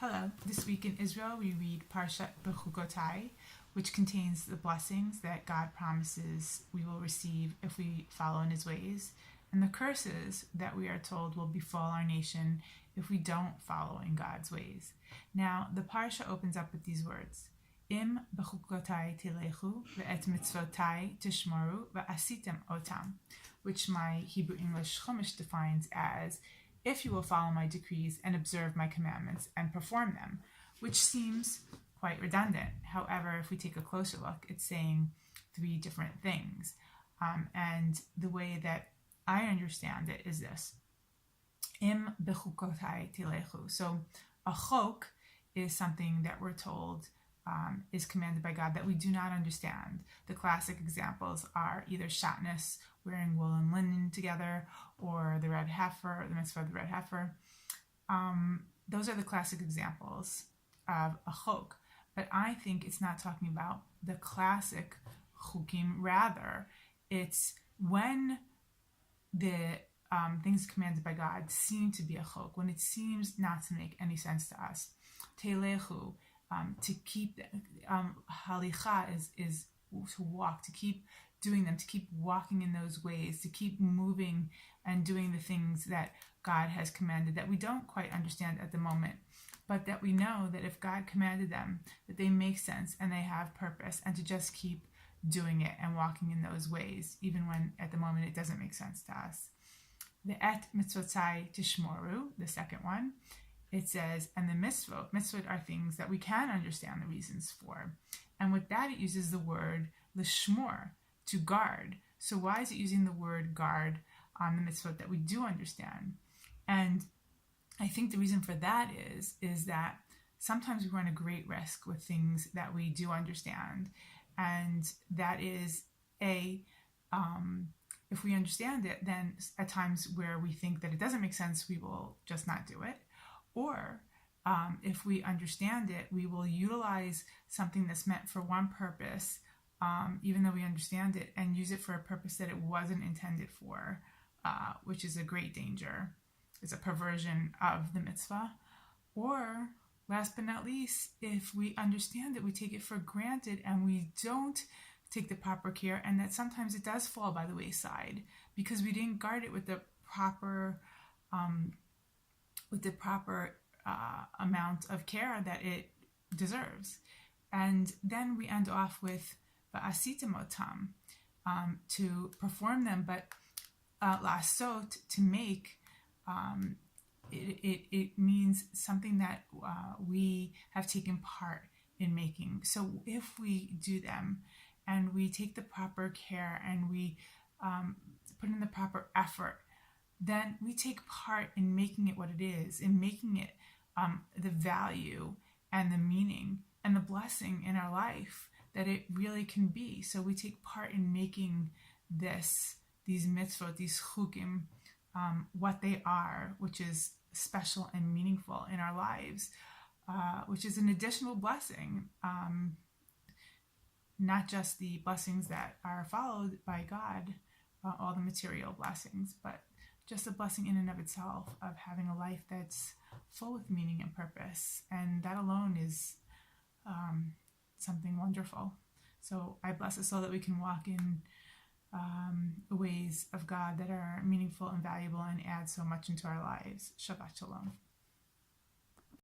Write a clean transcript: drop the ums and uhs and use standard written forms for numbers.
Hello. This week in Israel, we read Parshat Bechukotai, which contains the blessings that God promises we will receive if we follow in His ways, and the curses that we are told will befall our nation if we don't follow in God's ways. Now, the Parsha opens up with these words: Im bechukotai tilechu ve'et mitzvotai tishmoru ve'asitem otam, which my Hebrew English Chumash defines as, if you will follow my decrees and observe my commandments and perform them, which seems quite redundant. However, if we take a closer look, it's saying three different things. And the way that I understand it is this: Im bechukotai tilechu. So a chok is something that we're told is commanded by God that we do not understand. The classic examples are either shatnez, wearing wool and linen together, or the red heifer, the mitzvah of the red heifer. Those are the classic examples of a chok. But I think it's not talking about the classic chukim. Rather, it's when the things commanded by God seem to be a chok, when it seems not to make any sense to us. Telechu, to keep, halicha is to walk, to keep doing them, to keep walking in those ways, to keep moving and doing the things that God has commanded that we don't quite understand at the moment, but that we know that if God commanded them, that they make sense and they have purpose, and to just keep doing it and walking in those ways, even when at the moment it doesn't make sense to us. The et mitzvotai tishmoru, the second one, it says, and the mitzvot are things that we can understand the reasons for. And with that, it uses the word lishmor, to guard. So why is it using the word guard on the mitzvot that we do understand? And I think the reason for that is that sometimes we run a great risk with things that we do understand. And that is if we understand it, then at times where we think that it doesn't make sense, we will just not do it. Or if we understand it, we will utilize something that's meant for one purpose, even though we understand it, and use it for a purpose that it wasn't intended for, which is a great danger. It's a perversion of the mitzvah. Or, last but not least, if we understand it, we take it for granted and we don't take the proper care, and that sometimes it does fall by the wayside because we didn't guard it with the proper amount of care that it deserves. And then we end off with va'asitem otam, to perform them, but lasot, to make. It means something that we have taken part in making. So if we do them and we take the proper care and we put in the proper effort, then we take part in making it what it is, in making it the value and the meaning and the blessing in our life that it really can be. So we take part in making these mitzvot, these chukim, what they are, which is special and meaningful in our lives, which is an additional blessing, not just the blessings that are followed by God, all the material blessings, but just a blessing in and of itself of having a life that's full with meaning and purpose. And that alone is something wonderful. So I bless us so that we can walk in ways of God that are meaningful and valuable and add so much into our lives. Shabbat Shalom.